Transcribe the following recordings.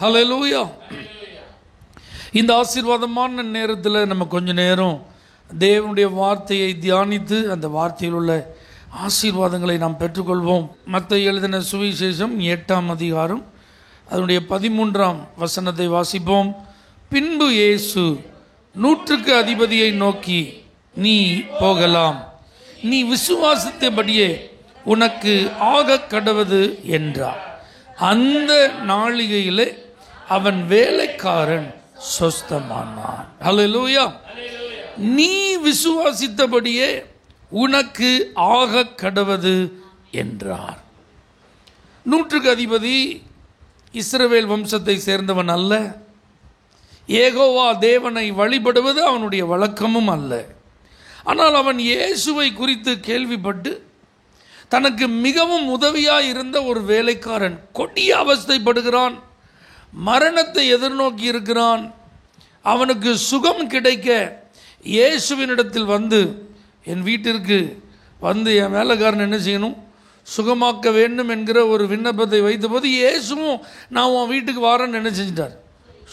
ஹல்லேலூயா. இந்த ஆசீர்வாதமான நேரத்தில் நம்ம கொஞ்ச நேரம் தேவனுடைய வார்த்தையை தியானித்து அந்த வார்த்தையில் உள்ள ஆசீர்வாதங்களை நாம் பெற்றுக்கொள்வோம். மத்தேயு எழுதின சுவிசேஷம் 8ஆம் அதிகாரம் அதனுடைய 13ஆம் வசனத்தை வாசிப்போம். பின்பு இயேசு 100க்கு அதிபதியை நோக்கி, நீ போகலாம், நீ விசுவாசித்தபடியே உனக்கு ஆக கடவது என்றார். அந்த நாளிகையிலே அவன் வேலைக்காரன் சொஸ்தமானான். ஹல்லேலூயா. நீ விசுவாசித்தபடியே உனக்கு ஆக கடவது என்றார். 100க்கு அதிபதி இஸ்ரவேல் வம்சத்தை சேர்ந்தவன் அல்ல. யெகோவா தேவனை வழிபடுவது அவனுடைய வழக்கமும் அல்ல. ஆனால் அவன் இயேசுவை குறித்து கேள்விப்பட்டு தனக்கு மிகவும் உதவியாக இருந்த ஒரு வேலைக்காரன் கொடிய அவஸ்தைப்படுகிறான், மரணத்தை எதிர்நோக்கி இருக்கிறான். அவனுக்கு சுகம் கிடைக்க இயேசுவினிடத்தில் வந்து, என் வீட்டிற்கு வந்து என் வேலைக்காரன் என்ன செய்யணும், சுகமாக்க வேண்டும் என்கிற ஒரு விண்ணப்பத்தை வைத்தபோது இயேசுவும் நான் உன் வீட்டுக்கு வரேன்னு என்ன செஞ்சிட்டார்,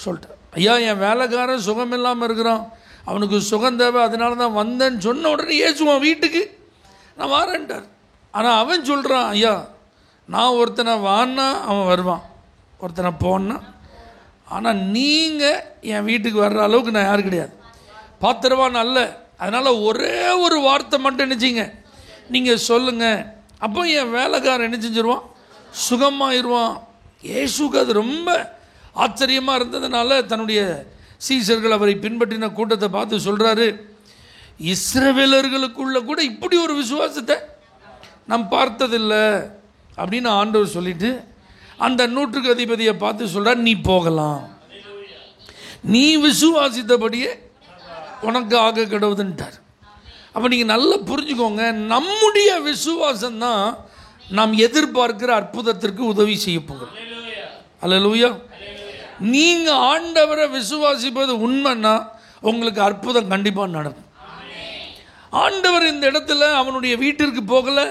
சொல்லிட்டார். ஐயா, என் வேலைக்காரன் சுகம் இல்லாமல் இருக்கிறான், அவனுக்கு சுகம் தேவை, அதனால தான் வந்தேன்னு சொன்ன உடனே இயேசு உன் வீட்டுக்கு நான் வரேன்ட்டார். ஆனால் அவன் சொல்கிறான், ஐயா நான் ஒருத்தனை வான்னா அவன் வருவான், ஒருத்தனை போன்னா, ஆனால் நீங்கள் என் வீட்டுக்கு வர்ற அளவுக்கு நான் யாரும் கிடையாது, பாத்திரவான் அல்ல. அதனால் ஒரே ஒரு வார்த்தை மட்டும் நினச்சிங்க, நீங்கள் சொல்லுங்கள், அப்போ என் வேலைக்காரன் என்ன செஞ்சிருவான், சுகமாயிருவான். இயேசுக்கு அது ரொம்ப ஆச்சரியமாக இருந்ததுனால தன்னுடைய சீசர்கள் அவரை பின்பற்றின கூட்டத்தை பார்த்து சொல்கிறாரு, இஸ்ரவேலர்களுக்குள்ள கூட இப்படி ஒரு விசுவாசத்தை நாம் பார்த்ததில்லை அப்படின்னு ஆண்டவர் சொல்லிட்டு அந்த 100க்கு அதிபதியை பார்த்து சொல்கிறார், நீ போகலாம், நீ விசுவாசித்தபடியே உனக்கு ஆக கடவுதுன்ட்டார். அப்போ நீங்கள் நல்லா புரிஞ்சுக்கோங்க, நம்முடைய விசுவாசம்தான் நாம் எதிர்பார்க்கிற அற்புதத்திற்கு உதவி செய்ய போகிறோம். அல்லேலூயா. நீங்கள் ஆண்டவரை விசுவாசிப்பது உண்மைன்னா உங்களுக்கு அற்புதம் கண்டிப்பாக நடக்கும். ஆண்டவர் இந்த இடத்துல அவனுடைய வீட்டிற்கு போகலை,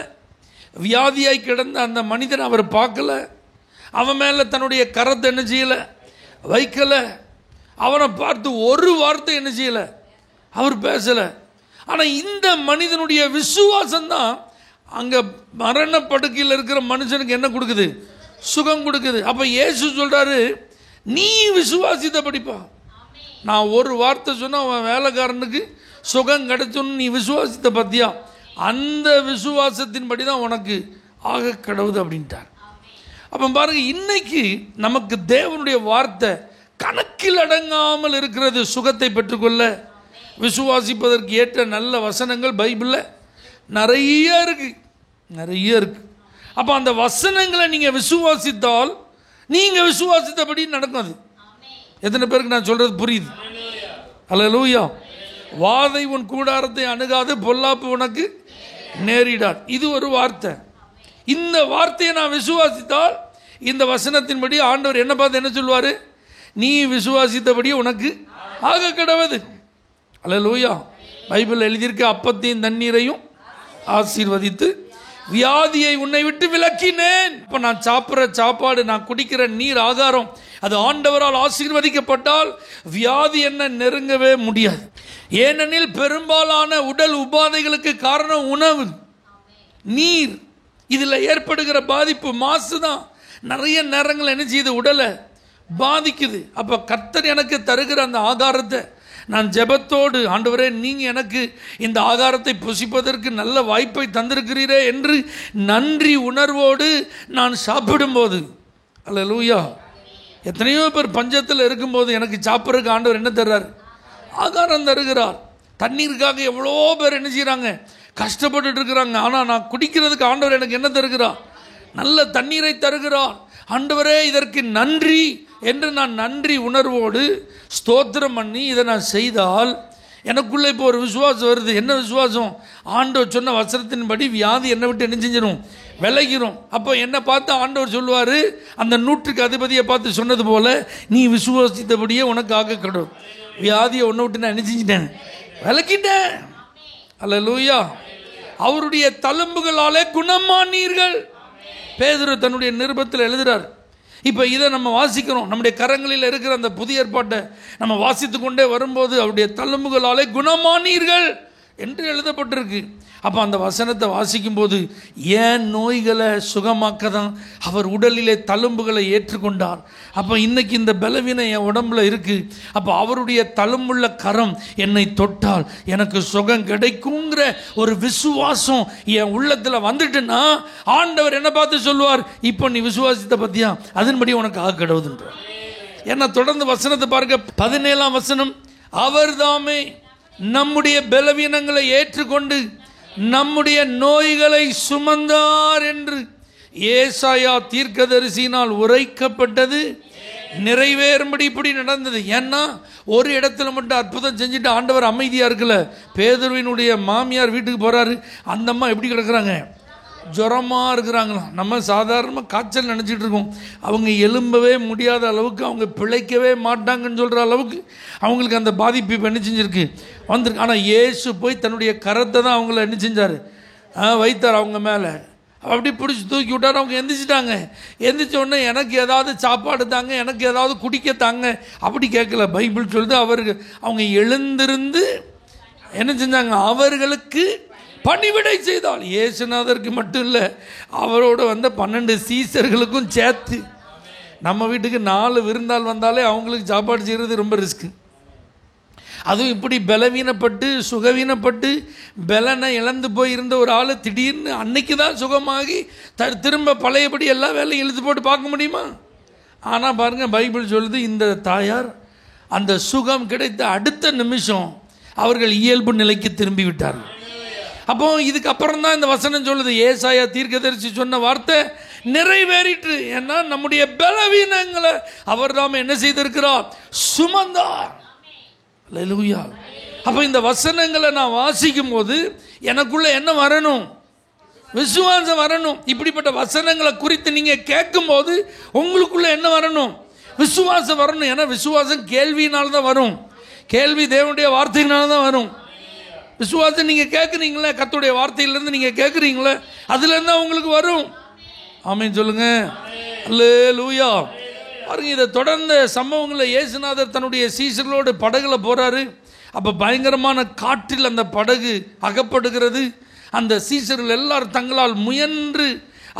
வியாதியாய் கிடந்த அந்த மனிதன் அவர் பார்க்கல, அவன் மேலே தன்னுடைய கரத்தை என்ன செய்யலை, வைக்கலை, அவனை பார்த்து ஒரு வார்த்தை என்ன செய்யலை, அவர் பேசலை. ஆனால் இந்த மனிதனுடைய விசுவாசம்தான் அங்கே மரணப்படுக்கையில் இருக்கிற மனுஷனுக்கு என்ன கொடுக்குது, சுகம் கொடுக்குது. அப்போ இயேசு சொல்கிறாரு, நீ விசுவாசித்தபடிப்பா, நான் ஒரு வார்த்தை சொன்னால் அவன் வேலைக்காரனுக்கு சுகம் கிடைச்சோன்னு நீ விசுவாசித்த பத்தியா, அந்த விசுவாசத்தின்படி தான் உனக்கு ஆக கடவுது அப்படின்ட்டார். அப்போ பாருங்க, இன்னைக்கு நமக்கு தேவனுடைய வார்த்தை கணக்கில் அடங்காமல் இருக்கிறது. சுகத்தை பெற்றுக்கொள்ள விசுவாசிப்பதற்கு ஏற்ற நல்ல வசனங்கள் பைபிளில் நிறைய இருக்கு. அப்போ அந்த வசனங்களை நீங்கள் விசுவாசித்தால் நீங்கள் விசுவாசித்தபடி நடக்கும். அது எத்தனை பேருக்கு நான் சொல்றது புரியுது? அல்லேலூயா. வாதை உன் கூடாரத்தை அணுகாது, பொல்லாப்பு உனக்கு நேரிடார். இது ஒரு வார்த்தை. இந்த வார்த்தையை நான் விசுவாசித்தால் இந்த வசனத்தின்படி ஆண்டவர் என்ன பார்த்து என்ன சொல்வார், நீ விசுவாசித்தபடி உனக்கு ஆக கடவது. அல்லேலூயா. பைபிள் எழுதியிருக்க அப்பத்தையும் தண்ணீரையும் ஆசீர்வதித்து வியாதியை உன்னை விட்டு விலக்கினேன். இப்போ நான் சாப்பிட்ற சாப்பாடு, நான் குடிக்கிற நீர், ஆகாரம் அது ஆண்டவரால் ஆசீர்வதிக்கப்பட்டால் வியாதி என்ன நெருங்கவே முடியாது. ஏனெனில் பெரும்பாலான உடல் உபாதைகளுக்கு காரணம் உணவு, நீர். இதில் ஏற்படுகிற பாதிப்பு மாசு தான் நிறைய நேரங்கள் என்ன செய்யுது, உடலை பாதிக்குது. அப்போ கர்த்தர் எனக்கு தருகிற அந்த ஆகாரத்தை நான் ஜெபத்தோடு, ஆண்டவரே நீங்கள் எனக்கு இந்த ஆகாரத்தை புசிப்பதற்கு நல்ல வாய்ப்பை தந்திருக்கிறீரே என்று நன்றி உணர்வோடு நான் சாப்பிடும்போது, அல்லேலூயா. எத்தனையோ பேர் பஞ்சத்தில் இருக்கும்போது எனக்கு சாப்பிட்றதுக்கு ஆண்டவர் என்ன தர்றார், ஆகாரம் தருகிறார். தண்ணீருக்காக எவ்வளோ பேர் என்ன செய்கிறாங்க, கஷ்டப்பட்டு இருக்கிறாங்க. ஆனால் நான் குடிக்கிறதுக்கு ஆண்டவர் எனக்கு என்ன தருகிறார், நல்ல தண்ணீரை தருகிறார். ஆண்டவரே இதற்கு நன்றி என்று நான் நன்றி உணர்வோடு ஸ்தோத்திரம் பண்ணி இதை நான் செய்தால் எனக்குள்ளே இப்போ ஒரு விசுவாசம் வருது. என்ன விசுவாசம்? ஆண்டவர் சொன்ன வசனத்தின்படி வியாதி என்னை விட்டு என்ன செஞ்சிடும், விலகிறோம். அப்போ என்னை பார்த்து ஆண்டவர் சொல்லுவார், அந்த 100க்கு அதிபதியை பார்த்து சொன்னது போல, நீ விசுவாசித்தபடியே உனக்கு ஆக கடவுள். வியாதியை ஒன்றை விட்டு நான் என்ன செஞ்சிட்டேன், விலக்கிட்டேன். அல்லேலூயா. அவருடைய தழும்புகளாலே குணமானீர்கள். பேதுரு தன்னுடைய நிருபத்தில் எழுதுகிறார், இப்போ இதை நம்ம வாசிக்கிறோம். நம்முடைய கரங்களில் இருக்கிற அந்த புதிய ஏற்பாட்டை நம்ம வாசித்து கொண்டே வரும்போது அவருடைய தழும்புகளாலே குணமானீர்கள் என்று எழுதப்பட்டிருக்கு. அப்போ அந்த வசனத்தை வாசிக்கும்போது ஏன் நோய்களை சுகமாக்க தான் அவர் உடலிலே தழும்புகளை ஏற்றுக்கொண்டார். அப்போ இன்னைக்கு இந்த பலவீனம் என் உடம்புல இருக்குது. அப்போ அவருடைய தழும்புள்ள கரம் என்னை தொட்டால் எனக்கு சுகம் கிடைக்குங்கிற ஒரு விசுவாசம் என் உள்ளத்தில் வந்துட்டுன்னா ஆண்டவர் என்ன பார்த்து சொல்லுவார், இப்போ நீ விசுவாசித்த பற்றியா, அதன்படி உனக்கு ஆக கடவுதுன்றார். ஏன்னா தொடர்ந்து வசனத்தை பார்க்க 17ஆம் வசனம், அவர் தாமே நம்முடைய பலவீனங்களை ஏற்றுக்கொண்டு நம்முடைய நோய்களை சுமந்தார் என்று ஏசாயா தீர்க்கதரிசியினால் உரைக்கப்பட்டது நிறைவேறும்படி இப்படி நடந்தது. ஏன்னா ஒரு இடத்துல மட்டும் அற்புதம் செஞ்சுட்டு ஆண்டவர் அமைதியா இருக்கல. பேதுருவினுடைய மாமியார் வீட்டுக்கு போறாரு. அந்த அம்மா எப்படி கிடக்குறாங்க, ஜுரமாக இருக்கிறாங்களாம். நம்ம சாதாரணமாக காய்ச்சல் நினச்சிட்டு இருக்கோம். அவங்க எழும்பவே முடியாத அளவுக்கு, அவங்க பிழைக்கவே மாட்டாங்கன்னு சொல்கிற அளவுக்கு அவங்களுக்கு அந்த பாதிப்பு இப்போ என்ன செஞ்சுருக்கு, வந்திருக்கு. ஆனால் இயேசு போய் தன்னுடைய கரத்தை தான் அவங்கள என்ன செஞ்சார், வைத்தார் அவங்க மேலே. அப்படி பிடிச்சி தூக்கி விட்டார். அவங்க எந்திரிச்சிட்டாங்க. எந்திரிச்ச உடனே எனக்கு ஏதாவது சாப்பாடு தாங்க, எனக்கு ஏதாவது குடிக்க தாங்க அப்படி கேட்கல. பைபிள் சொல்லுது அவங்க எழுந்திருந்து என்ன செஞ்சாங்க, அவர்களுக்கு பணிவிடை செய்தால். இயேசுநாதருக்கு மட்டும் இல்லை, அவரோட வந்த 12 சீசர்களுக்கும் சேர்த்து. நம்ம வீட்டுக்கு 4 விருந்தாள் வந்தாலே அவங்களுக்கு சாப்பாடு செய்கிறது ரொம்ப ரிஸ்க்கு. அதுவும் இப்படி பலவீனப்பட்டு சுகவீனப்பட்டு பலனை இழந்து போயிருந்த ஒரு ஆள் திடீர்னு அன்னைக்கு தான் சுகமாகி திரும்ப பழையபடி எல்லா வேலையும் இழுத்து போட்டு பார்க்க முடியுமா? ஆனால் பாருங்கள், பைபிள் சொல்லுது இந்த தாயார் அந்த சுகம் கிடைத்த அடுத்த நிமிஷம் அவர்கள் இயல்பு நிலைக்கு திரும்பி விட்டார்கள். அப்போ இதுக்கப்புறம் தான் இந்த வசனம் சொல்லுது, ஏசாயா தீர்க்கதரிசி சொன்ன வார்த்தை நிறைவேறிற்று. ஏன்னா நம்முடைய பலவீனங்களை அவர் தாம் என்ன செய்திருக்கிறார், சுமந்தார். அல்லேலூயா. அப்போ இந்த வசனங்களை நான் வாசிக்கும் போது எனக்குள்ள என்ன வரணும், விசுவாசம் வரணும். இப்படிப்பட்ட வசனங்களை குறித்து நீங்க கேட்கும் போது உங்களுக்குள்ள என்ன வரணும், விசுவாசம் வரணும். ஏன்னா விசுவாசம் கேள்வியினால தான் வரும். கேள்வி தேவனுடைய வார்த்தையினால தான் வரும். விசுவாசம் நீங்கள் கேட்குறீங்களே, கர்த்தருடைய வார்த்தையிலேருந்து நீங்கள் கேட்குறீங்களே, அதுலேருந்து உங்களுக்கு வரும். ஆமென் சொல்லுங்க. அல்லேலூயா. பாருங்க, இதை தொடர்ந்த சம்பவங்களில் இயேசுநாதர் தன்னுடைய சீசர்களோடு படகுல போகிறாரு. அப்போ பயங்கரமான காற்றில் அந்த படகு அகப்படுகிறது. அந்த சீசர்கள் எல்லாரும் தங்களால் முயன்று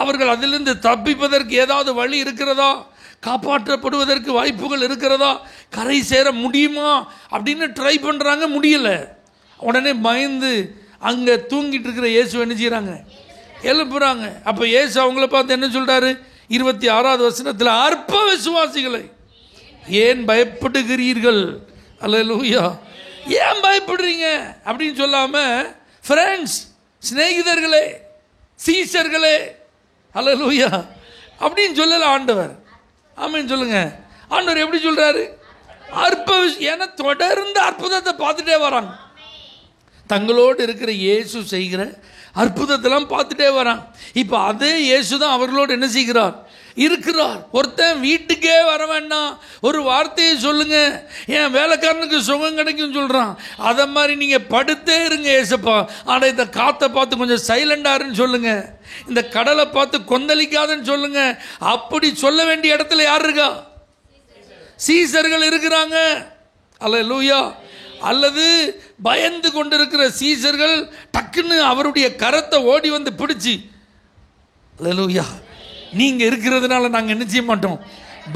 அவர்கள் அதிலிருந்து தப்பிப்பதற்கு ஏதாவது வழி இருக்கிறதா, காப்பாற்றப்படுவதற்கு வாய்ப்புகள் இருக்கிறதா, கரை சேர முடியுமா அப்படின்னு ட்ரை பண்ணுறாங்க. முடியலை. உடனே பயந்து அங்கே தூங்கிட்டு இருக்கிற இயேசு என்ன செய்கிறாங்க, எழுப்புறாங்க. அப்போ இயேசு அவங்கள பார்த்து என்ன சொல்கிறாரு, 26வது வசனத்தில், அற்ப விசுவாசிகளை ஏன் பயப்படுகிறீர்கள். அல்லேலூயா. ஏன் பயப்படுறீங்க அப்படின்னு சொல்லாமல் ஃப்ரெண்ட்ஸ், சிநேகிதர்களே, சீசர்களே, அல்லேலூயா அப்படின்னு சொல்லல ஆண்டவர். ஆமென் சொல்லுங்க. ஆண்டவர் எப்படி சொல்றாரு, அற்ப ஏன்னா தொடர்ந்து அற்புதத்தை பார்த்துட்டே வராங்க. தங்களோடு இருக்கிற இயேசு செய்கிற அற்புதத்தெல்லாம் பார்த்துட்டே வரான். இப்போ அதே இயேசு தான் அவர்களோடு என்ன செய்கிறார், இருக்கிறார். ஒருத்தன் வீட்டுக்கே வர வேண்டாம், ஒரு வார்த்தையை சொல்லுங்க, என் வேலைக்காரனுக்கு சுகம் கிடைக்கும் சொல்றான். அதை மாதிரி நீங்க படுத்தே இருங்க ஏசப்பா, ஆனால் இந்த காற்றை பார்த்து கொஞ்சம் சைலண்டாருன்னு சொல்லுங்க, இந்த கடலை பார்த்து கொந்தளிக்காதுன்னு சொல்லுங்க. அப்படி சொல்ல வேண்டிய இடத்துல யார் இருக்கா, சீசர்கள் இருக்கிறாங்க. அல்லேலூயா. அல்லது பயந்து கொண்டிருக்கிற சீசர்கள் டக்குன்னு அவருடைய கரத்தை ஓடி வந்து பிடிச்சி, அல்லேலூயா, நீங்க இருக்கிறதுனால நாங்கள் என்ன செய்ய மாட்டோம்,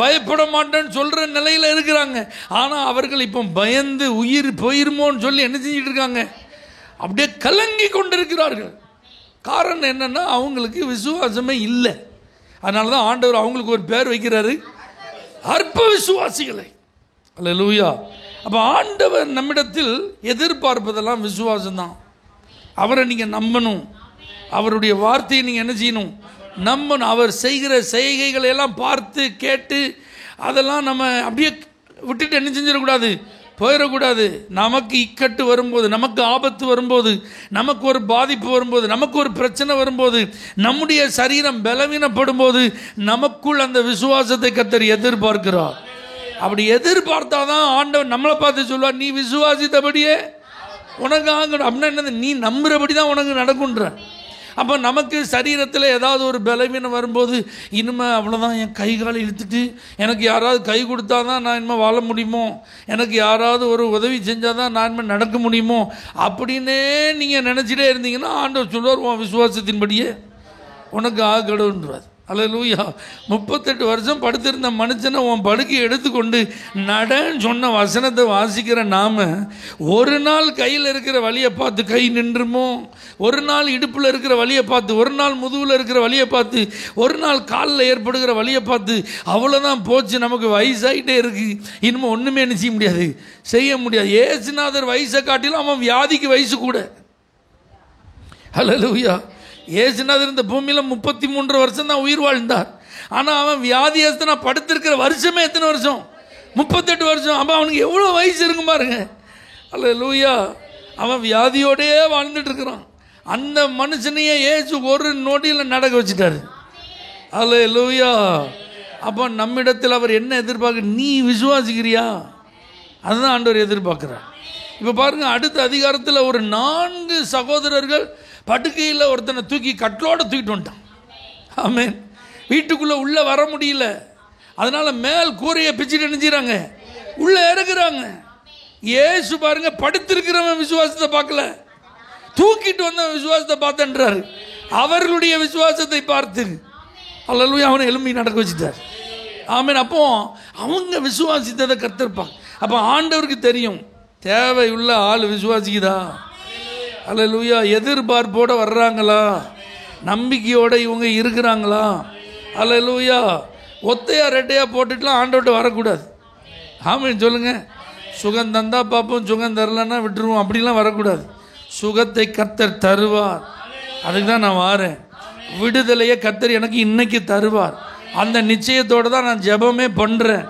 பயப்பட மாட்டோம்னு சொல்ற நிலையில இருக்கிறாங்க. ஆனால் அவர்கள் இப்போ பயந்து உயிர் போயிருமோன்னு சொல்லி என்ன செஞ்சிட்டு இருக்காங்க, அப்படியே கலங்கி கொண்டிருக்கிறார்கள். காரணம் என்னன்னா அவங்களுக்கு விசுவாசமே இல்லை. அதனால தான் ஆண்டவர் அவங்களுக்கு ஒரு பேர் வைக்கிறாரு, அற்ப விசுவாசிகளை. அல்லேலூயா. அப்போ ஆண்டவர் நம்மிடத்தில் எதிர்பார்ப்பதெல்லாம் விசுவாசம் தான். அவரை நீங்கள் நம்பணும், அவருடைய வார்த்தையை நீங்கள் என்ன செய்யணும், நம்பணும். அவர் செய்கிற செய்கைகளை எல்லாம் பார்த்து கேட்டு அதெல்லாம் நம்ம அப்படியே விட்டுட்டு என்ன செஞ்சிடக்கூடாது, போயிடக்கூடாது. நமக்கு இக்கட்டு வரும்போது, நமக்கு ஆபத்து வரும்போது, நமக்கு ஒரு பாதிப்பு வரும்போது, நமக்கு ஒரு பிரச்சனை வரும்போது, நம்முடைய சரீரம் பலவீனப்படும் போது நமக்குள் அந்த விசுவாசத்தை கர்த்தர் எதிர்பார்க்கிறார். அப்படி எதிர்பார்த்தாதான் ஆண்டவர் நம்மளை பார்த்து சொல்லுவார், நீ விசுவாசித்தபடியே உனக்கு ஆகணும். அப்படின்னா என்னது, நீ நம்புறபடி தான் உனக்கு நடக்குன்ற. அப்போ நமக்கு சரீரத்தில் ஏதாவது ஒரு பலவீனம் வரும்போது இனிமேல் அவ்வளோதான், என் கை காலை இழுத்துட்டு எனக்கு யாராவது கை கொடுத்தா தான் நான் இனிமேல் வாழ முடியுமோ, எனக்கு யாராவது ஒரு உதவி செஞ்சால் தான் நான் இனிமேல் நடக்க முடியுமோ அப்படின்னே நீங்கள் நினச்சிட்டே இருந்தீங்கன்னா ஆண்டவர் சொல்லுவார், உன் விசுவாசத்தின்படியே உனக்கு ஆகடுன்றார். அல்லேலூயா. 38 வருஷம் படுத்திருந்த மனுஷனை உன் படுக்கையை எடுத்துக்கொண்டு நடன்னு சொன்ன வசனத்தை வாசிக்கிற நாம ஒரு நாள் கையில் இருக்கிற வலியை பார்த்து கை நின்றுமோ, ஒரு நாள் இடுப்பில் இருக்கிற வலியை பார்த்து, ஒரு நாள் முதுகில் இருக்கிற வலியை பார்த்து, ஒரு நாள் காலில் ஏற்படுகிற வலியை பார்த்து அவ்வளோதான் போச்சு, நமக்கு வயசாகிட்டே இருக்கு, இனிமேல் ஒன்றுமே என்ன செய்ய முடியாது, செய்ய முடியாது. ஏசுநாதர் வயசை காட்டிலும் அவன் வியாதிக்கு வயசு கூட. அல்லேலூயா. ஏசுநாதர் இந்த பூமியில் 33 வருஷம் தான் உயிர் வாழ்ந்தார். ஆனால் அவன் வியாதியஸ்தனா படுத்திருக்கிற வருஷமே எத்தனை வருஷம்? 38 வருஷம். அப்போ அவனுக்கு எவ்வளோ வயசு இருக்கும் பாருங்க. அல்லேலூயா. அவன் வியாதியோடே வாழ்ந்துட்டு இருக்கிறான். அந்த மனுஷனையே ஏசு ஒரு நொடியில் நடக்க வச்சுட்டாரு. அல்லேலூயா. அப்போ நம்மிடத்தில் அவர் என்ன எதிர்பார்க்க, நீ விசுவாசிக்கிறியா? அதுதான் ஆண்டவர் எதிர்பார்க்கிறார். இப்போ பாருங்க, அடுத்த அதிகாரத்தில் ஒரு 4 சகோதரர்கள் படுக்கையில் ஒருத்தனை தூக்கி கட்டலோட தூக்கிட்டு வந்துட்டான். ஆமென். வீட்டுக்குள்ளே உள்ளே வர முடியல, அதனால மேல் கூரையை பிச்சுட்டு நினைச்சாங்க, உள்ளே இறக்குறாங்க. ஏசு பாருங்க, படுத்திருக்கிறவன் விசுவாசத்தை பார்க்கல, தூக்கிட்டு வந்த விசுவாசத்தை பார்த்தன்றாரு. அவர்களுடைய விசுவாசத்தை பார்த்து அல்லேலூயா அவனை எலும்பி நடக்க வச்சுட்டார். ஆமென். அப்போ அவங்க விசுவாசித்ததை கத்திருப்பாங்க. அப்போ ஆண்டவருக்கு தெரியும் தேவையுள்ள ஆள் விசுவாசிக்குதா. அல்லேலூயா. எதிர்பார்ப்போடு வர்றாங்களா, நம்பிக்கையோடு இவங்க இருக்கிறாங்களா. அல்லேலூயா. ஒத்தையா ரெட்டையாக போட்டுட்டுலாம் ஆண்டவர்கிட்ட வரக்கூடாது. ஆமென் சொல்லுங்க. சுகம் தந்தா பார்ப்போம், சுகம் தரலன்னா விட்டுருவோம், அப்படிலாம் வரக்கூடாது. சுகத்தை கர்த்தர் தருவார், அதுக்கு தான் நான் வாரேன். விடுதலையை கர்த்தர் எனக்கு இன்னைக்கு தருவார், அந்த நிச்சயத்தோடு தான் நான் ஜெபமே பண்ணுறேன்.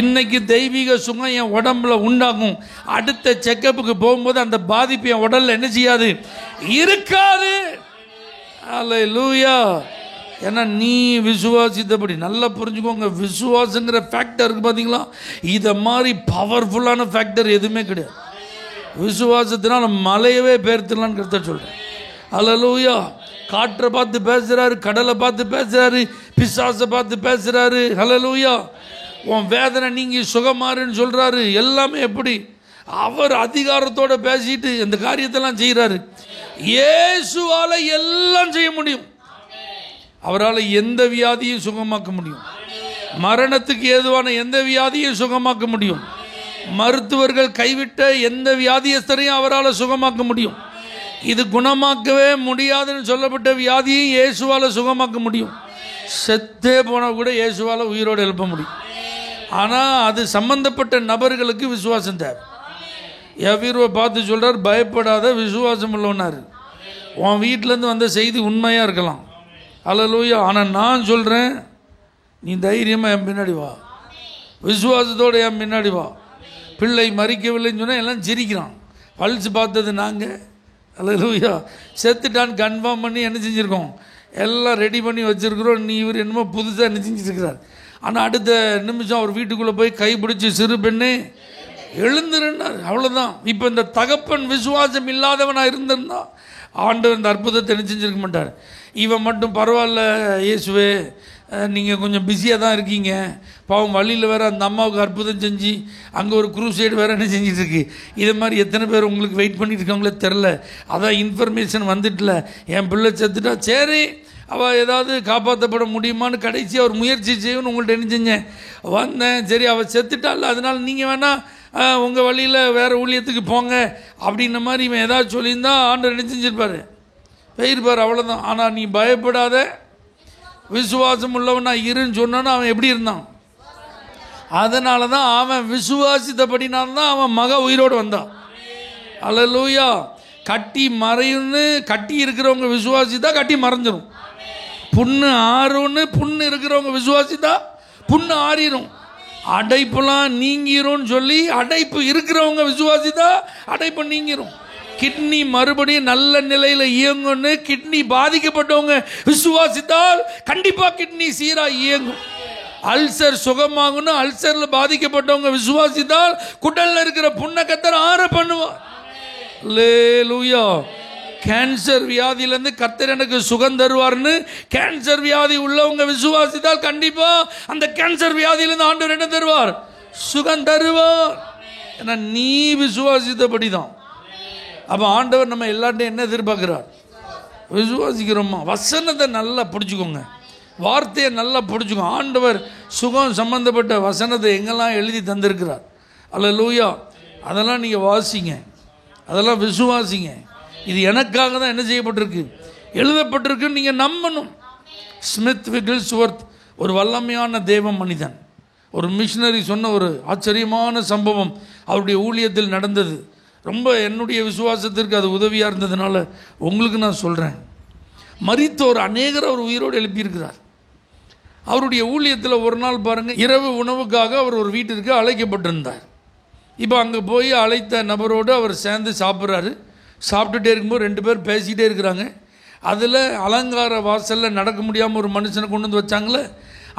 இன்னைக்கு தெய்வீக சுகம் என் உடம்புல உண்டாகும். அடுத்த செக்கப்புக்கு போகும்போது அந்த பாதிப்பு என் உடல்ல என்ன செய்யாது, இருக்காது. அல்லேலூயா. ஏன்னா நீ விசுவாசித்தபடி. நல்லா புரிஞ்சுக்கோங்க, விசுவாசங்கிற ஃபேக்டர் இருக்கு பார்த்தீங்களா, இதை மாதிரி பவர்ஃபுல்லான ஃபேக்டர் எதுவுமே கிடையாது. விசுவாசத்தினால மலையவே பெயர்த்துலான்னு கருத்த சொல்கிறேன். அல்லேலூயா. காற்றை பார்த்து பேசுகிறாரு, கடலை பார்த்து பேசுகிறாரு, பிசாசை பார்த்து பேசுகிறாரு. அல்லேலூயா. உன் வேதனை நீங்கி சுகமாறுன்னு சொல்கிறாரு. எல்லாமே எப்படி அவர் அதிகாரத்தோடு பேசிட்டு இந்த காரியத்தெல்லாம் செய்கிறாரு. இயேசுவால் எல்லாம் செய்ய முடியும். அவரால் எந்த வியாதியும் சுகமாக்க முடியும். மரணத்துக்கு ஏதுவான எந்த வியாதியும் சுகமாக்க முடியும். மருத்துவர்கள் கைவிட்ட எந்த வியாதியஸ்தரையும் அவரால் சுகமாக்க முடியும். இது குணமாக்கவே முடியாதுன்னு சொல்லப்பட்ட வியாதியை இயேசுவால் சுகமாக்க முடியும். செத்தே போனால் கூட இயேசுவால் உயிரோடு எழுப்ப முடியும். ஆனால் அது சம்பந்தப்பட்ட நபர்களுக்கு விசுவாசம் தேவை. எவ்வீரோவை பார்த்து சொல்கிறார், பயப்படாத விசுவாசம் உள்ளவனார். உன் வீட்டிலேருந்து வந்த செய்தி உண்மையாக இருக்கலாம். அல்லேலூயா. ஆனால் நான் சொல்கிறேன், நீ தைரியமாக என் பின்னாடி வா, விசுவாசத்தோடு என் பின்னாடி வா. பிள்ளை மறிக்கவில்லைன்னு சொன்னால் எல்லாம் சிரிக்கிறான். பல்ஸ் பார்த்தது நாங்கள். அல்லேலூயா. செத்துட்டான்னு கன்ஃபார்ம் பண்ணி என்ன செஞ்சுருக்கோம், எல்லாம் ரெடி பண்ணி வச்சுருக்குறோம். நீ இவர் என்னமோ புதுசாக என்ன செஞ்சுருக்கிறார். ஆனால் அடுத்த நிமிஷம் அவர் வீட்டுக்குள்ளே போய் கைப்பிடிச்சி, சிறு பெண்ணே எழுந்துருன்னார். அவ்வளோதான். இப்போ இந்த தகப்பன் விசுவாசம் இல்லாதவனாக இருந்திருந்தா ஆண்டவர் இந்த அற்புதத்தை என்ன செஞ்சுருக்க மாட்டார். இவன் மட்டும் பரவாயில்ல இயேசுவே, நீங்கள் கொஞ்சம் பிஸியாக தான் இருக்கீங்க, பாவம் வழியில் வேறு அந்த அம்மாவுக்கு அற்புதம் செஞ்சு அங்கே ஒரு க்ரூசைடு வேறு என்ன செஞ்சிட்ருக்கு, இதை மாதிரி எத்தனை பேர் உங்களுக்கு வெயிட் பண்ணிட்டு இருக்காங்களே தெரில, அதான் இன்ஃபர்மேஷன் வந்துட்டுல, என் பிள்ளை செத்துட்டா சரி அவள் ஏதாவது காப்பாற்றப்பட முடியுமான்னு கடைசி அவர் முயற்சி செய்யணும்னு உங்கள்கிட்ட என்ன செஞ்சேன், வந்தேன். சரி அவள் செத்துட்டாள், அதனால் நீங்கள் வேணால் உங்கள் வழியில் வேறு ஊழியத்துக்கு போங்க அப்படின்ன மாதிரி இவன் ஏதாவது சொல்லியிருந்தா ஆண்டவர் என்ன செஞ்சிருப்பார், போயிருப்பார். அவ்வளோதான். ஆனால் நீ பயப்படாத விசுவாசம் உள்ளவனா இருன்னு சொன்னான்னா அவன் எப்படி இருந்தான். அதனால தான் அவன் விசுவாசித்தபடினால்தான் அவன் மக உயிரோடு வந்தான். அல்லேலூயா. கட்டி மறையுன்னு கட்டி இருக்கிறவங்க விசுவாசித்தா கட்டி மறைஞ்சிடும். புண்ணு ஆறுன்னு புண்ணு இருக்கிறவங்க விசுவாசித்தா புண்ணு ஆறிடும். அடைப்புலாம் நீங்கிரும் சொல்லி அடைப்பு இருக்கிறவங்க விசுவாசித்தா அடைப்பு நீங்கிரும். கிட்னி மறுபடியும் நல்ல நிலையில் இயங்கும்னு கிட்னி பாதிக்கப்பட்டவங்க விசுவாசித்தால் கண்டிப்பா கிட்னி சீரா இயங்கும். அல்சர் சுகமாகணும், அல்சரில் பாதிக்கப்பட்டவங்க விசுவாசித்தால் குடல்ல இருக்கிற புண்ணை கத்தர் ஆற பண்ணுவார். அல்லேலூயா. கேன்சர் வியாதியிலேருந்து கர்த்தர் எனக்கு சுகம் தருவார்னு கேன்சர் வியாதி உள்ளவங்க விசுவாசித்தால் கண்டிப்பா அந்த கேன்சர் வியாதியிலிருந்து ஆண்டவர் என்ன தருவார்? சுகம் தருவார். ஏன்னா நீ விசுவாசித்தபடி தான். அப்போ ஆண்டவர் நம்ம எல்லார்ட்டையும் என்ன எதிர்பார்க்கிறார்? விசுவாசிக்கிறோமா? வசனத்தை நல்லா பிடிச்சிக்கோங்க, வார்த்தையை நல்லா பிடிச்சிக்கோங்க. ஆண்டவர் சுகம் சம்பந்தப்பட்ட வசனத்தை எங்கெல்லாம் எழுதி தந்திருக்கிறார். அல்லேலூயா. அதெல்லாம் நீங்கள் வாசிங்க, அதெல்லாம் விசுவாசிங்க. இது எனக்காக தான் என்ன செய்யப்பட்டிருக்கு, எழுதப்பட்டிருக்குன்னு நீங்கள் நம்பணும். ஸ்மித் விகில்ஸ்வொர்த் ஒரு வல்லமையான தேவ மனிதன், ஒரு மிஷினரி சொன்ன ஒரு ஆச்சரியமான சம்பவம் அவருடைய ஊழியத்தில் நடந்தது. ரொம்ப என்னுடைய விசுவாசத்திற்கு அது உதவியாக இருந்ததுனால உங்களுக்கு நான் சொல்கிறேன். மரித்தோர் அநேகர் அவர் உயிரோடு எழுப்பியிருக்கிறார். அவருடைய ஊழியத்தில் ஒரு நாள் பாருங்கள், இரவு உணவுக்காக அவர் ஒரு வீட்டிற்கு அழைக்கப்பட்டிருந்தார். இப்போ அங்கே போய் அழைத்த நபரோடு அவர் சேர்ந்து சாப்பிட்றாரு. சாப்பிட்டுட்டே இருக்கும்போது 2 பேர் பேசிகிட்டே இருக்கிறாங்க. அதில் அலங்கார வாசலில் நடக்க முடியாமல் ஒரு மனுஷனை கொண்டு வந்து வச்சாங்களே,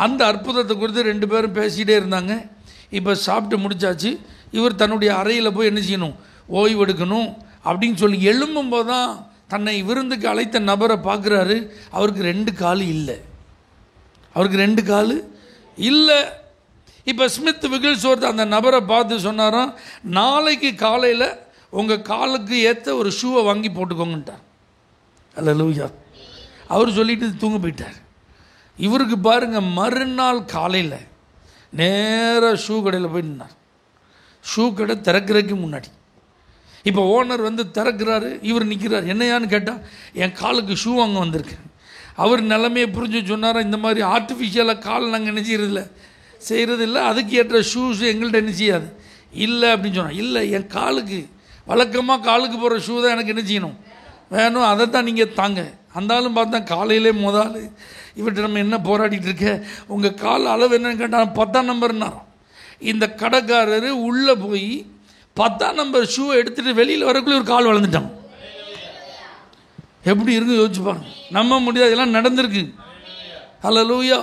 அந்த அற்புதத்தை குறித்து 2 பேரும் பேசிகிட்டே இருந்தாங்க. இப்போ சாப்பிட்டு முடிச்சாச்சு. இவர் தன்னுடைய அறையில் போய் என்ன செய்யணும், ஓய்வு எடுக்கணும் அப்படின்னு சொல்லி எழும்பும்போது தான் தன்னை விருந்துக்கு அழைத்த நபரை பார்க்குறாரு. அவருக்கு 2 கால் இல்லை. அவருக்கு 2 கால் இல்லை. இப்போ ஸ்மித் விகில்ஸ்வொர்த் அந்த நபரை பார்த்து சொன்னாராம், நாளைக்கு காலையில் உங்கள் காலுக்கு ஏற்ற ஒரு ஷூவை வாங்கி போட்டுக்கோங்கன்ட்டார். அல்லேலூயா. அவர் சொல்லிட்டு தூங்க போயிட்டார். இவருக்கு பாருங்கள், மறுநாள் காலையில் நேராக ஷூ கடையில் போய் நின்னார். ஷூ கடை திறக்கிறதுக்கு முன்னாடி இப்போ ஓனர் வந்து திறக்கிறாரு. இவர் நிற்கிறார். என்னையான்னு கேட்டால், என் காலுக்கு ஷூ வாங்க வந்திருக்கேன். அவர் நிலைமையை புரிஞ்சு சொன்னாரா, இந்த மாதிரி ஆர்டிஃபிஷியலாக கால் நாங்கள் என்ன செய்கிறதில்ல, அதுக்கு ஏற்ற ஷூஸ் எங்கள்கிட்ட என்ன செய்யாது இல்லை அப்படின்னு சொன்னார். இல்லை, என் காலுக்கு வழக்கமாக காலுக்கு போகிற ஷூ தான் எனக்கு என்ன செய்யணும் வேணும், அதை தான் நீங்கள் தாங்க. அந்தாலும் பார்த்தா காலையிலே முதல் இவர்கிட்ட நம்ம என்ன போராடிட்டு இருக்க, உங்கள் கால் அளவு என்னன்னு கேட்டால் 10ஆம் நம்பர்னாராம். இந்த கடைக்காரர் உள்ளே போய் 10ஆம் நம்பர் ஷூவை எடுத்துகிட்டு வெளியில் வரக்குள்ளே ஒரு கால் வளர்ந்துட்டான். எப்படி இருக்கு யோசிச்சு பாருங்க. நம்ப முடியாது, இதெல்லாம் நடந்திருக்கு. அல்லேலூயா.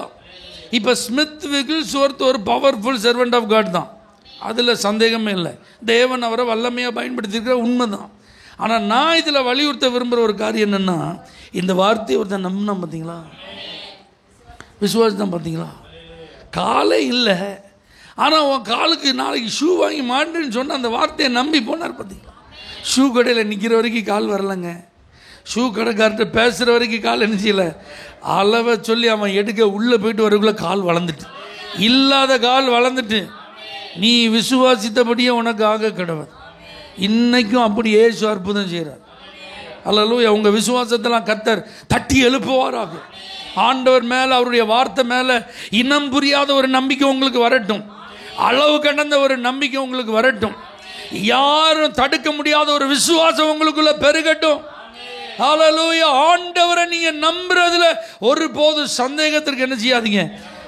இப்போ ஸ்மித் விகில்ஸ்வொர்த் ஒரு பவர்ஃபுல் சர்வெண்ட் ஆஃப் காட் தான், அதில் சந்தேகமே இல்லை. தேவன் அவரை வல்லமையாக பயன்படுத்தியிருக்கிற உண்மை தான். ஆனால் நான் இதில் வலியுறுத்த விரும்புகிற ஒரு காரியம் என்னென்னா, இந்த வார்த்தையை ஒருத்தன் நம்பினா பார்த்தீங்களா, விசுவாசம் தான். பார்த்தீங்களா, காலே இல்லை, ஆனால் உன் காலுக்கு நாளைக்கு ஷூ வாங்கி மாட்டேன்னு சொன்ன அந்த வார்த்தையை நம்பி போனார். பார்த்தீங்களா, ஷூ கடையில் நிற்கிற வரைக்கும் கால் வரலைங்க. ஷூ கடைக்கார்ட்ட பேசுகிற வரைக்கும் கால் என்ன செய்யலை, அளவை சொல்லி அவன் எடுக்க உள்ளே போயிட்டு வரக்குள்ளே கால் வளர்ந்துட்டு, இல்லாத கால் வளர்ந்துட்டு. நீ விசுவாசித்தபடியே உனக்கு ஆக கடவுள். இன்னைக்கும் அப்படி இயேசு அற்புதம் செய்கிறார். அல்லேலூயா. உங்கள் விசுவாசத்தெல்லாம் கர்த்தர் தட்டி எழுப்புவாராக. ஆண்டவர் மேலே, அவருடைய வார்த்தை மேலே இனம் புரியாத ஒரு நம்பிக்கை உங்களுக்கு வரட்டும். அளவு கடந்த ஒரு நம்பிக்கை உங்களுக்கு வரட்டும். யாரும் தடுக்க முடியாத ஒரு விசுவாசம் உங்களுக்குள்ள பெருகட்டும். ஹல்லேலூயா. ஆண்டவரை நீங்க நம்புறதுல ஒரு போது சந்தேகத்திற்கு என்ன செய்யாதீங்க.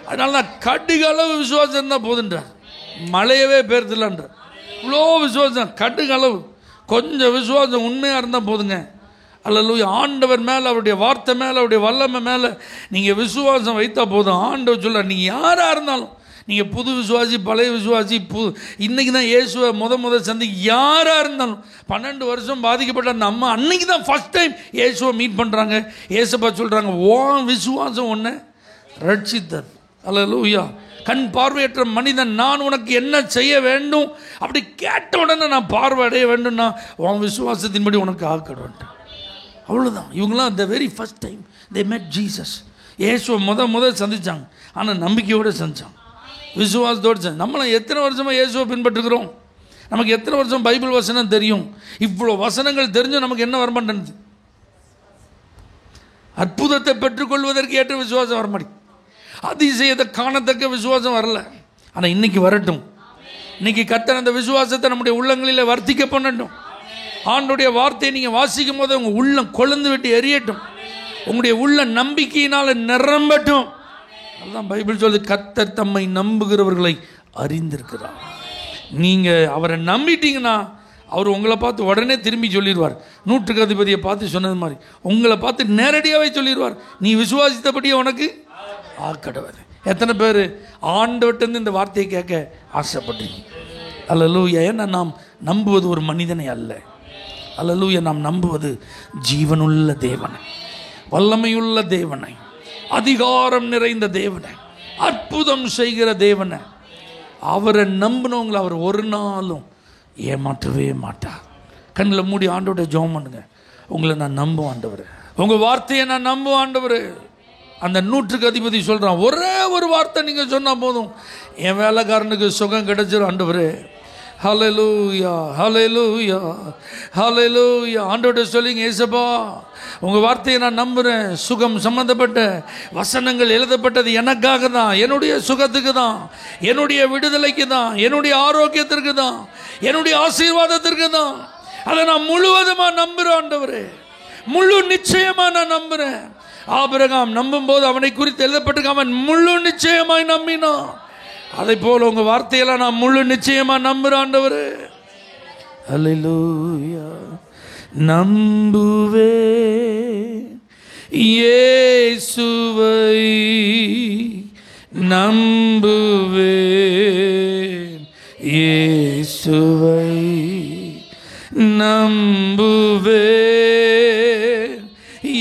அதனால தான் கடுகு அளவு விசுவாசம் இருந்தால் போதுன்றார், மழையவே பெயர்த்துலான்றார். இவ்வளோ விசுவாசம், கடுகு அளவு கொஞ்சம் விசுவாசம் உண்மையாக இருந்தால் போதுங்க. அல்லேலூயா. ஆண்டவர் மேலே, அவருடைய வார்த்தை மேலே, அவருடைய வல்லமை மேலே நீங்கள் விசுவாசம் வைத்தா போதும். ஆண்டவர் சொல்ல, நீங்கள் யாராக இருந்தாலும், நீங்கள் புது விசுவாசி, பழைய விசுவாசி, இன்றைக்கி தான் இயேசுவை முதல் சந்திக்கு யாராக இருந்தாலும், 12 வருஷம் பாதிக்கப்பட்ட அந்த அம்மா அன்னைக்கு தான் ஃபஸ்ட் டைம் இயேசுவை மீட் பண்ணுறாங்க. இயேசுப்பா சொல்கிறாங்க, ஓ விசுவாசம் ஒன்று ரட்சித்தது. அல்லேலூயா. கண் பார்வையற்ற மனிதன், நான் உனக்கு என்ன செய்ய வேண்டும் அப்படி கேட்ட உடனே நான் பார்வை அடைய வேண்டும்னா உன் விசுவாசத்தின்படி உனக்கு ஆக்கணும். அவ்வளோதான். இவங்களாம் the very first time they மெட் ஜீசஸ். இயேசுவை முதல் சந்திச்சாங்க, ஆனால் நம்பிக்கையோடு சந்திச்சாங்க, விசுவாசத்தோடு சந்திச்சாங்க. நம்மளாம் எத்தனை வருஷமாக இயேசுவை பின்பற்றுகிறோம்? நமக்கு எத்தனை வருஷம் பைபிள் வசனம் தெரியும்? இவ்வளோ வசனங்கள் தெரிஞ்சும் நமக்கு என்ன வரமாட்டேன்னுது? அற்புதத்தை பெற்றுக்கொள்வதற்கு ஏற்ற விசுவாசம் வரமாட்டேங்குது. அதிசயத்தை காணத்தக்க விசுவாசம் வரல. ஆனால் இன்னைக்கு வரட்டும். இன்னைக்கு கர்த்தர் அந்த விசுவாசத்தை நம்முடைய உள்ளங்களில் வர்த்திக்க பண்ணட்டும். ஆண்டோடைய வார்த்தையை நீங்கள் வாசிக்கும் போது உங்கள் உள்ளம் கொழுந்து விட்டு எரியட்டும். உங்களுடைய உள்ள நம்பிக்கையினால் நிரம்பட்டும். அதுதான் பைபிள் சொல்லுது, கர்த்தர் தம்மை நம்புகிறவர்களை அறிந்திருக்கிறார். நீங்கள் அவரை நம்பிட்டீங்கன்னா அவர் உங்களை பார்த்து உடனே திரும்பி சொல்லிடுவார். 100க்கு அதிபதியை பார்த்து சொன்னது மாதிரி உங்களை பார்த்து நேரடியாகவே சொல்லிடுவார், நீ விசுவாசித்தபடியே உனக்கு ஆக்கடவர். எத்தனை பேர் ஆண்டவர்கிட்ட இந்த வார்த்தையை கேட்க ஆசைப்படுறீங்க? அல்லேலூயா. ஏன்னா நாம் நம்புவது ஒரு மனிதனை அல்ல, அல்லேலூயா. நாம் நம்புவது ஜீவனுள்ள தேவனை, வல்லமையுள்ள தேவனை, அதிகாரம் நிறைந்த தேவனை, அற்புதம் செய்கிற தேவனை. அவரை நம்பினவங்களை அவர் ஒரு நாளும் ஏமாற்றவே மாட்டார். கண்ணில் மூடி ஆண்டவரை ஜெபம் பண்ணுங்க. உங்களை நான் நம்புவேன் ஆண்டவரே, உங்கள் வார்த்தையை நான் நம்புவேன் ஆண்டவரே. அந்த 100க்கு அதிபதி சொல்கிறான், ஒரே ஒரு வார்த்தை நீங்கள் சொன்னால் போதும், என் வேலைக்காரனுக்கு சுகம் கிடைச்சிடும் ஆண்டவரே. ஹல்லேலூயா, ஹல்லேலூயா, ஹல்லேலூயா. ஆண்டவர்கிட்ட சொல்லிங்க, ஏசப்பா உங்கள் வார்த்தையை நான் நம்புகிறேன். சுகம் சம்மந்தப்பட்ட வசனங்கள் எழுதப்பட்டது எனக்காக தான், என்னுடைய சுகத்துக்கு தான், என்னுடைய விடுதலைக்கு தான், என்னுடைய ஆரோக்கியத்திற்கு தான், என்னுடைய ஆசீர்வாதத்திற்கு தான். அதை நான் முழுவதுமாக நம்புகிறேன் ஆண்டவரே, முழு நிச்சயமாக நான் நம்புகிறேன். ஆபிரகாம் நம்பும் போது அவனை குறித்து எழுதப்பட்டிருக்க, அவன் முழு நிச்சயமாய் நம்பினான். அதை போல உங்க வார்த்தையெல்லாம் நான் முழு நிச்சயமா நம்புறேன் ஆண்டவரே. அல்லேலூயா. நம்புவே இயேசுவை, நம்புவே இயேசுவை, நம்புவே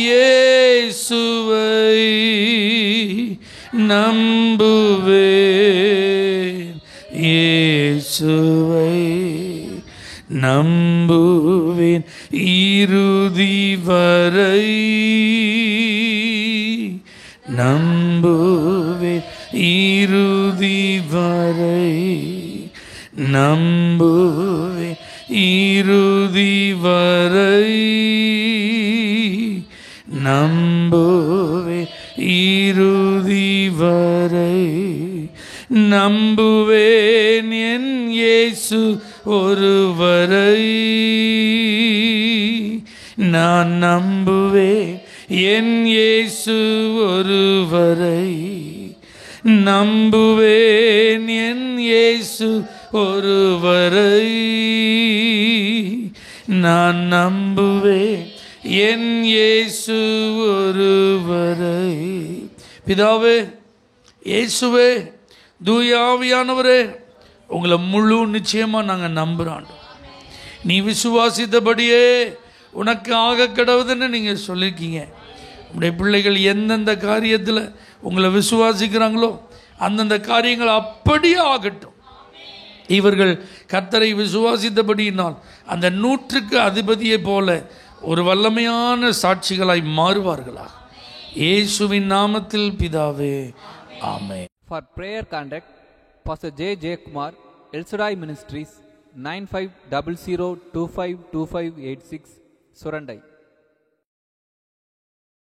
இயேசுவை, நம்புவே இயேசுவை, நம்புவேன் இறுதி வரை, நம்புவேன் இறுதி வரை, நம்புவேன் இறுதி வரை, நம்புவேன் இறுதி வரை, நம்புவேன் என் இயேசு ஒருவரை, நான் நம்புவேன் என் இயேசு ஒருவரை, நம்புவேன் என் இயேசு ஒருவரை, நான் நம்புவேன் என் இயேசு ஒருவரை. பிதாவே, இயேசுவே, தூய ஆவியானவரே, உங்களை முழு நிச்சயமாக நாங்கள் நம்புகிறோம். நீ விசுவாசித்தபடியே உனக்கு ஆக கிடவுதுன்னு நீங்கள் சொல்லியிருக்கீங்க. உங்களுடைய பிள்ளைகள் எந்தெந்த காரியத்தில் உங்களை விசுவாசிக்கிறாங்களோ அந்தந்த காரியங்கள் அப்படியே ஆகட்டும். இவர்கள் கர்த்தரை விசுவாசித்தபடியினால் அந்த 100க்கு அதிபதியை போல ஒரு வல்லமையான சாட்சிகளாய் மாறுவார்களா? இயேசுவின் நாமத்தில் பிதாவே, ஆமென். For prayer contact, Pastor J. J. Kumar, El Shaddai Ministries, 9500252586, Surandai.